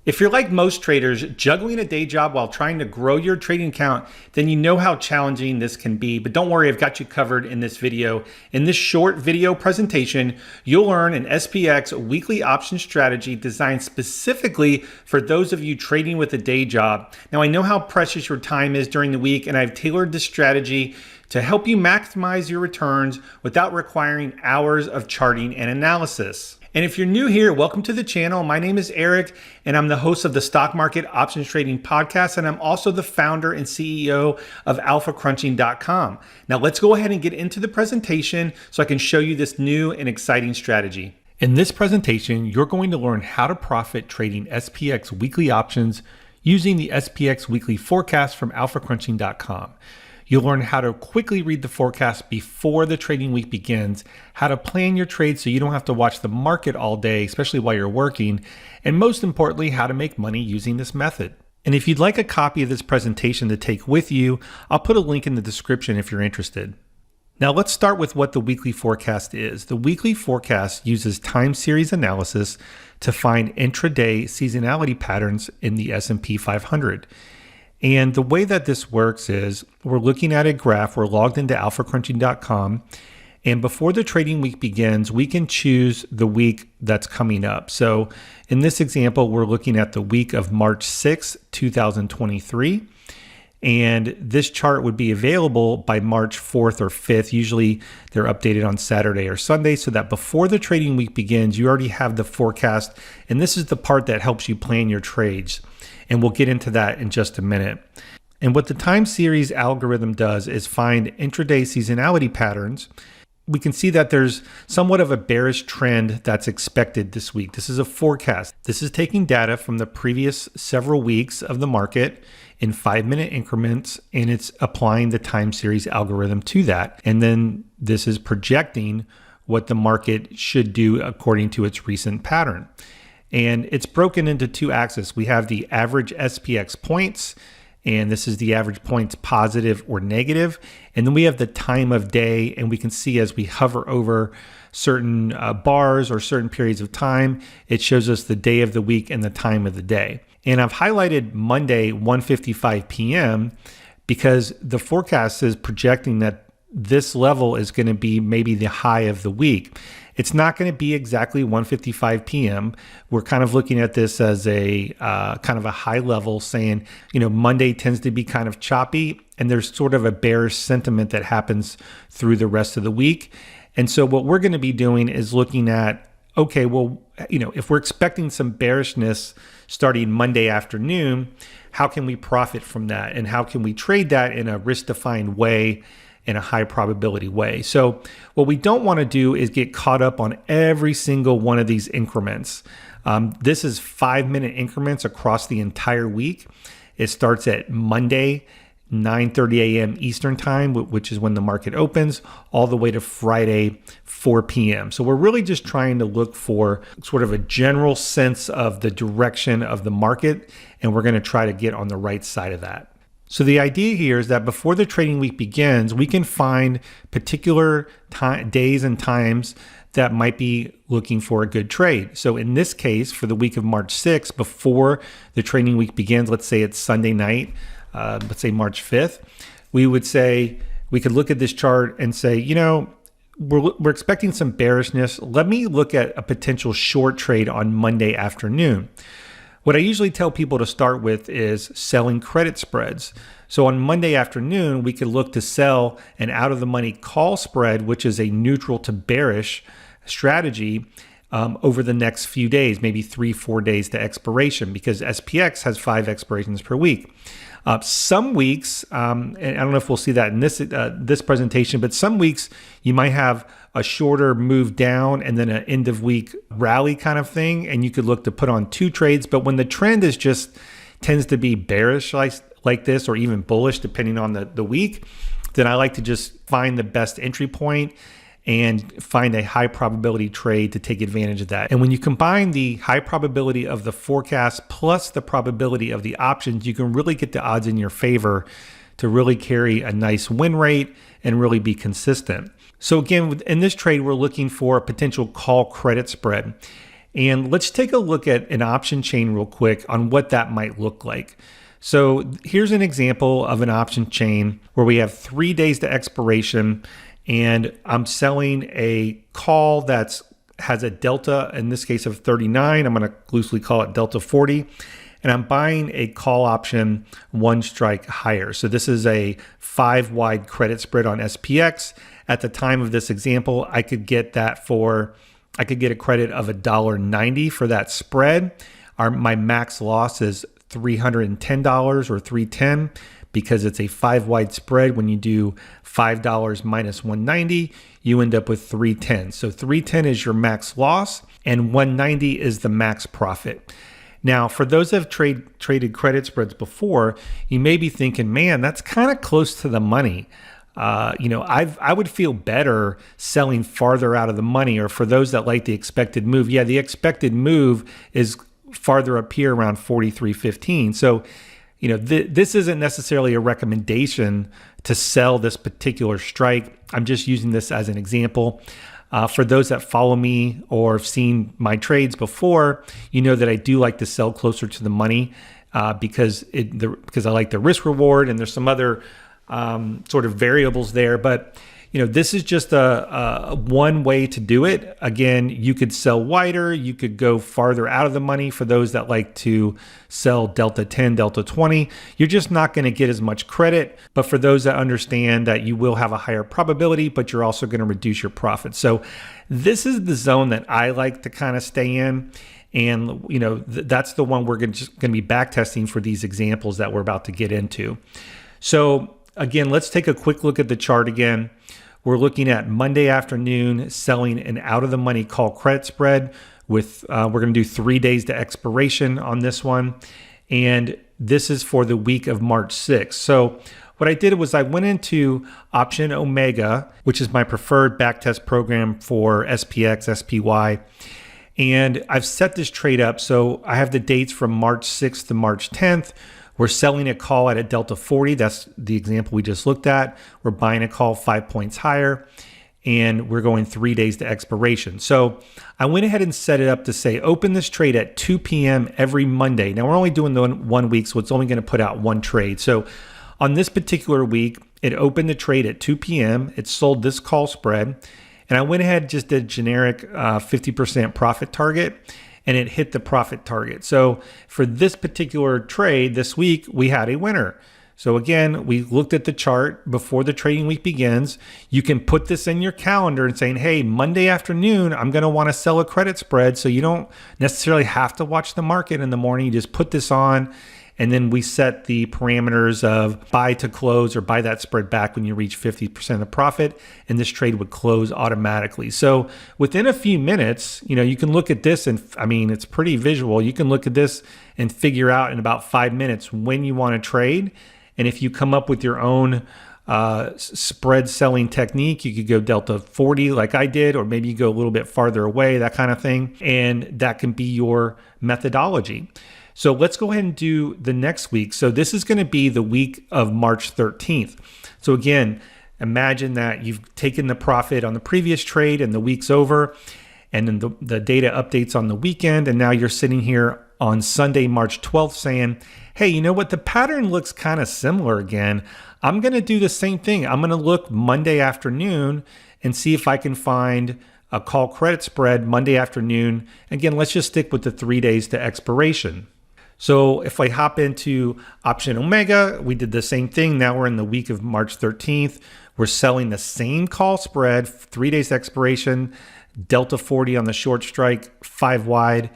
If you're like most traders, juggling a day job while trying to grow your trading account, then you know how challenging this can be. But don't worry, I've got you covered in this video. In this short video presentation, you'll learn an SPX weekly option strategy designed specifically for those of you trading with a day job. Now, I know how precious your time is during the week, and I've tailored this strategy to help you maximize your returns without requiring hours of charting and analysis. And if you're new here, welcome to the channel. My name is Eric, and I'm the host of the Stock Market Options Trading Podcast, and I'm also the founder and CEO of alphacrunching.com. Now let's go ahead and get into the presentation so I can show you this new and exciting strategy. In this presentation, you're going to learn how to profit trading SPX weekly options using the SPX weekly forecast from alphacrunching.com. You'll learn how to quickly read the forecast before the trading week begins, how to plan your trades so you don't have to watch the market all day, especially while you're working, and most importantly, how to make money using this method. And if you'd like a copy of this presentation to take with you, I'll put a link in the description if you're interested. Now let's start with what the weekly forecast is. The weekly forecast uses time series analysis to find intraday seasonality patterns in the S&P 500. And the way that this works is we're looking at a graph, we're logged into alphacrunching.com, and before the trading week begins, we can choose the week that's coming up. So in this example, we're looking at the week of March 6, 2023. And this chart would be available by March 4th or 5th. Usually they're updated on Saturday or Sunday so that before the trading week begins, you already have the forecast. And this is the part that helps you plan your trades. And we'll get into that in just a minute. And what the time series algorithm does is find intraday seasonality patterns. We can see that there's somewhat of a bearish trend that's expected this week. This is a forecast. This is taking data from the previous several weeks of the market in 5-minute increments, and it's applying the time series algorithm to that. And then this is projecting what the market should do according to its recent pattern. And it's broken into two axes. We have the average SPX points, and this is the average points positive or negative. And then we have the time of day, and we can see as we hover over certain bars or certain periods of time, it shows us the day of the week and the time of the day. And I've highlighted Monday 1:55 p.m. because the forecast is projecting that this level is going to be maybe the high of the week. It's not going to be exactly 1:55 p.m. We're kind of looking at this as a kind of a high level saying, Monday tends to be kind of choppy and there's sort of a bearish sentiment that happens through the rest of the week. And so what we're going to be doing is looking at, okay, well, if we're expecting some bearishness starting Monday afternoon, how can we profit from that? And how can we trade that in a risk-defined way, in a high probability way? So what we don't want to do is get caught up on every single one of these increments. This is 5-minute increments across the entire week. It starts at Monday, 9:30 a.m. Eastern time, which is when the market opens, all the way to Friday, 4 p.m. So we're really just trying to look for sort of a general sense of the direction of the market, and we're going to try to get on the right side of that. So the idea here is that before the trading week begins, we can find particular days and times that might be looking for a good trade. So in this case, for the week of March 6th, before the trading week begins, let's say it's Sunday night, let's say March 5th, we could look at this chart and say, we're expecting some bearishness. Let me look at a potential short trade on Monday afternoon. What I usually tell people to start with is selling credit spreads. So on Monday afternoon, we could look to sell an out of the money call spread, which is a neutral to bearish strategy over the next few days, maybe 3-4 days to expiration, because SPX has 5 expirations per week. Some weeks, and I don't know if we'll see that in this presentation, but some weeks you might have a shorter move down and then an end of week rally kind of thing, and you could look to put on 2 trades. But when the trend is tends to be bearish like this, or even bullish depending on the week, then I like to just find the best entry point and find a high probability trade to take advantage of that. And when you combine the high probability of the forecast plus the probability of the options, you can really get the odds in your favor to really carry a nice win rate and really be consistent. So again, in this trade, we're looking for a potential call credit spread. And let's take a look at an option chain real quick on what that might look like. So here's an example of an option chain where we have 3 days to expiration, and I'm selling a call that's has a delta, in this case of 39. I'm going to loosely call it delta 40. And I'm buying a call option 1 strike higher. So this is a 5 wide credit spread on SPX. At the time of this example, I could get a credit of $1.90 for that spread. My max loss is $310 or $310 because it's a 5 wide spread. When you do $5 minus $190, you end up with $310. So $310 is your max loss and $190 is the max profit. Now, for those that have traded credit spreads before, you may be thinking, man, that's kind of close to the money. I would feel better selling farther out of the money. Or for those that like the expected move, yeah, the expected move is farther up here around 43.15. So, this isn't necessarily a recommendation to sell this particular strike. I'm just using this as an example. For those that follow me or have seen my trades before, you know that I do like to sell closer to the money because I like the risk reward, and there's some other sort of variables there. But this is just a one way to do it. Again, you could sell wider, you could go farther out of the money for those that like to sell delta 10, delta 20. You're just not going to get as much credit. But for those that understand that you will have a higher probability, but you're also going to reduce your profit. So this is the zone that I like to kind of stay in. And that's the one we're going to be back testing for these examples that we're about to get into. So again, let's take a quick look at the chart again. We're looking at Monday afternoon selling an out of the money call credit spread with, we're going to do 3 days to expiration on this one. And this is for the week of March 6th. So what I did was I went into option Omega, which is my preferred backtest program for SPX, SPY. And I've set this trade up. So I have the dates from March 6th to March 10th. We're selling a call at a delta 40. That's the example we just looked at. We're buying a call 5 points higher, and we're going 3 days to expiration. So I went ahead and set it up to say, open this trade at 2 p.m. every Monday. Now we're only doing the 1 week, so it's only going to put out one trade. So on this particular week, it opened the trade at 2 p.m. It sold this call spread, and I went ahead and just did a generic 50% profit target, and it hit the profit target. So for this particular trade this week, we had a winner. So again, we looked at the chart before the trading week begins. You can put this in your calendar and saying, hey, Monday afternoon, I'm going to want to sell a credit spread. So you don't necessarily have to watch the market in the morning. You just put this on, and then we set the parameters of buy to close or buy that spread back when you reach 50% of profit, and this trade would close automatically. So within a few minutes, you can look at this, and it's pretty visual. You can look at this and figure out in about 5 minutes when you want to trade. And if you come up with your own spread selling technique, you could go delta 40 like I did, or maybe you go a little bit farther away, that kind of thing. And that can be your methodology. So let's go ahead and do the next week. So this is going to be the week of March 13th. So again, imagine that you've taken the profit on the previous trade and the week's over, and then the data updates on the weekend. And now you're sitting here on Sunday, March 12th saying, hey, you know what? The pattern looks kind of similar again. I'm going to do the same thing. I'm going to look Monday afternoon and see if I can find a call credit spread Monday afternoon. Again, let's just stick with the 3 days to expiration. So if I hop into option Omega, we did the same thing. Now we're in the week of March 13th. We're selling the same call spread, 3 days expiration, delta 40 on the short strike, 5 wide.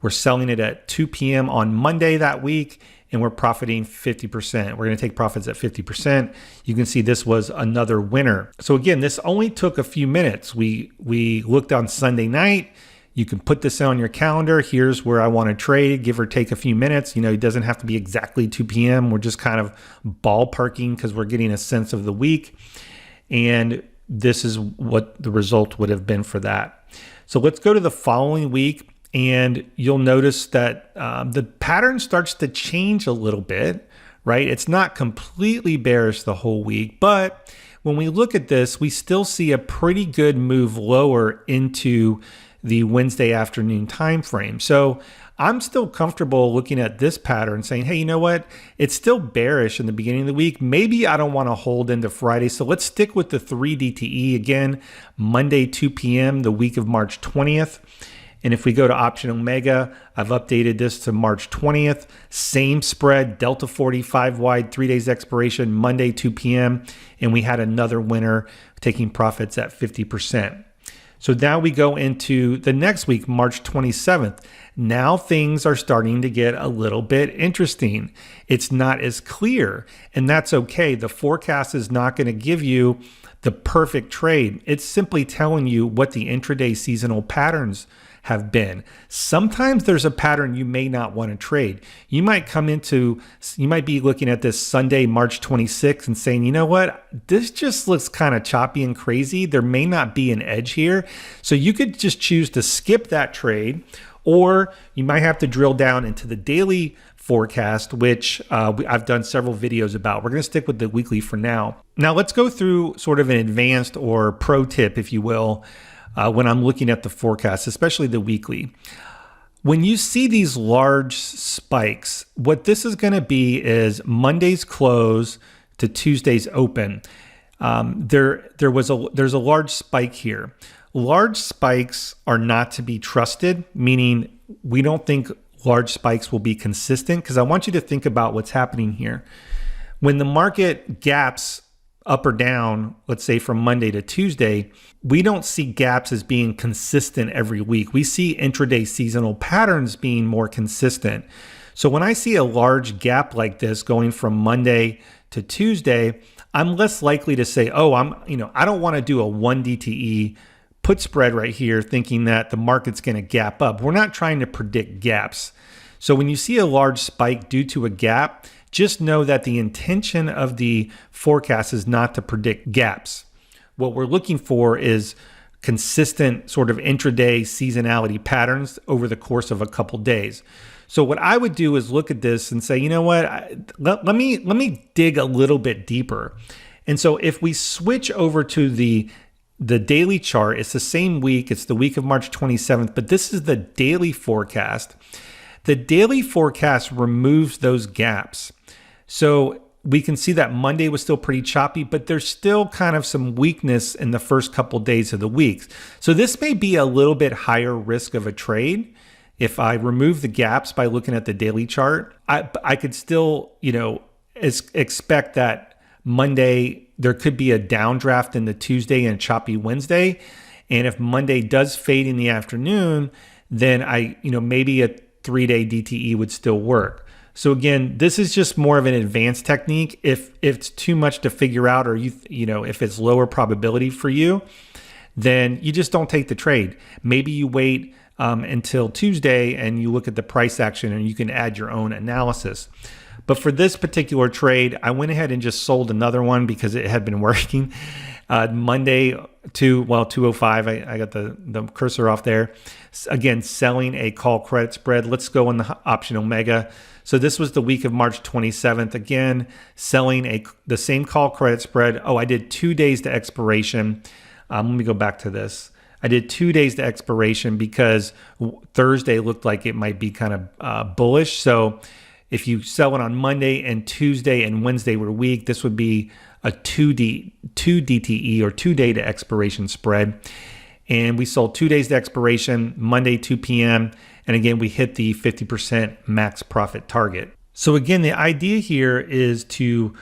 We're selling it at 2 p.m. on Monday that week, and we're profiting 50%. We're going to take profits at 50%. You can see this was another winner. So again, this only took a few minutes. We looked on Sunday night. You can put this on your calendar. Here's where I want to trade, give or take a few minutes. It doesn't have to be exactly 2 p.m. We're just kind of ballparking because we're getting a sense of the week. And this is what the result would have been for that. So let's go to the following week, and you'll notice that the pattern starts to change a little bit, right? It's not completely bearish the whole week, but when we look at this, we still see a pretty good move lower into the Wednesday afternoon time frame. So I'm still comfortable looking at this pattern saying, hey, you know what? It's still bearish in the beginning of the week. Maybe I don't want to hold into Friday. So let's stick with the 3 DTE again, Monday, 2 p.m., the week of March 20th. And if we go to option Omega, I've updated this to March 20th. Same spread, Delta 45 wide, 3 days expiration, Monday, 2 p.m. And we had another winner taking profits at 50%. So now we go into the next week, March 27th. Now things are starting to get a little bit interesting. It's not as clear, and that's okay. The forecast is not going to give you the perfect trade. It's simply telling you what the intraday seasonal patterns have been. Sometimes there's a pattern you may not want to trade. You might be looking at this Sunday, March 26th and saying, you know what, this just looks kind of choppy and crazy. There may not be an edge here. So you could just choose to skip that trade, or you might have to drill down into the daily forecast, which I've done several videos about. We're going to stick with the weekly for now. Now let's go through sort of an advanced or pro tip, if you will, when I'm looking at the forecast, especially the weekly. When you see these large spikes, what this is going to be is Monday's close to Tuesday's open. There's a large spike here. Large spikes are not to be trusted, meaning we don't think large spikes will be consistent, because I want you to think about what's happening here. When the market gaps up or down, let's say from Monday to Tuesday, we don't see gaps as being consistent every week. We see intraday seasonal patterns being more consistent. So when I see a large gap like this going from Monday to Tuesday, I'm less likely to say, oh, I don't want to do a 1 DTE put spread right here thinking that the market's going to gap up. We're not trying to predict gaps. So when you see a large spike due to a gap, just know that the intention of the forecast is not to predict gaps. What we're looking for is consistent sort of intraday seasonality patterns over the course of a couple days. So what I would do is look at this and say, you know what, let me dig a little bit deeper. And so if we switch over to the daily chart, it's the same week, it's the week of March 27th, but this is the daily forecast. The daily forecast removes those gaps. So we can see that Monday was still pretty choppy, but there's still kind of some weakness in the first couple days of the week. So this may be a little bit higher risk of a trade. If I remove the gaps by looking at the daily chart, I could still, expect that Monday, there could be a downdraft in the Tuesday and choppy Wednesday. And if Monday does fade in the afternoon, then maybe a 3-day DTE would still work. So again, this is just more of an advanced technique. If it's too much to figure out, or if it's lower probability for you, then you just don't take the trade. Maybe you wait until Tuesday and you look at the price action and you can add your own analysis. But for this particular trade, I went ahead and just sold another one because it had been working. Monday 205, I got the cursor off there. Again, selling a call credit spread. Let's go on the option Omega. So this was the week of March 27th. Again, selling the same call credit spread. Oh, I did 2 days to expiration. Let me go back to this. I did 2 days to expiration because Thursday looked like it might be kind of bullish. So if you sell it on Monday and Tuesday and Wednesday were weak, this would be a 2 DTE or 2 day to expiration spread. And we sold 2 days to expiration, Monday, 2 p.m. And again, we hit the 50% max profit target. So again, the idea here is to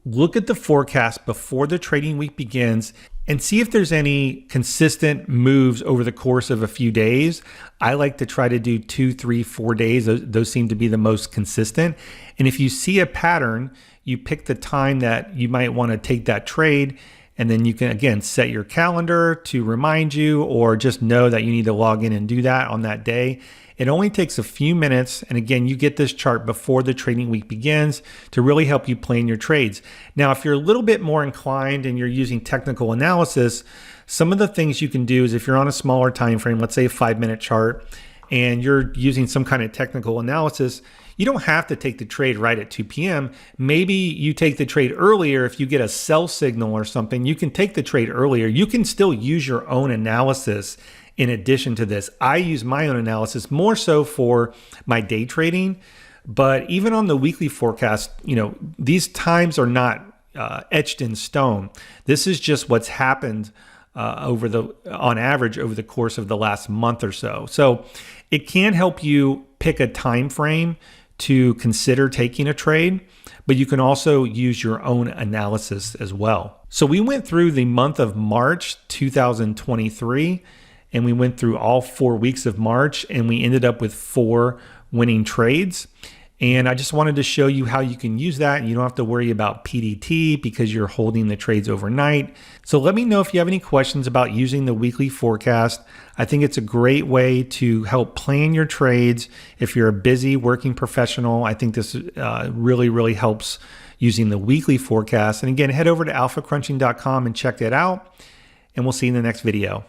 look at the forecast before the trading week begins and see if there's any consistent moves over the course of a few days. I like to try to do 2, 3, 4 days. Those seem to be the most consistent. And if you see a pattern, you pick the time that you might want to take that trade. And then you can, again, set your calendar to remind you, or just know that you need to log in and do that on that day. It only takes a few minutes. And again, you get this chart before the trading week begins to really help you plan your trades. Now, if you're a little bit more inclined and you're using technical analysis, some of the things you can do is if you're on a smaller time frame, let's say a 5-minute chart, and you're using some kind of technical analysis, you don't have to take the trade right at 2 p.m. Maybe you take the trade earlier. If you get a sell signal or something, you can take the trade earlier. You can still use your own analysis in addition to this. I use my own analysis more so for my day trading, but even on the weekly forecast, these times are not etched in stone. This is just what's happened on average over the course of the last month or so. So it can help you pick a time frame to consider taking a trade, but you can also use your own analysis as well. So we went through the month of March 2023, and we went through all 4 weeks of March, and we ended up with 4 winning trades. And I just wanted to show you how you can use that, and you don't have to worry about PDT because you're holding the trades overnight. So let me know if you have any questions about using the weekly forecast. I think it's a great way to help plan your trades. If you're a busy working professional, I think this really, really helps using the weekly forecast. And again, head over to alphacrunching.com and check that out. And we'll see you in the next video.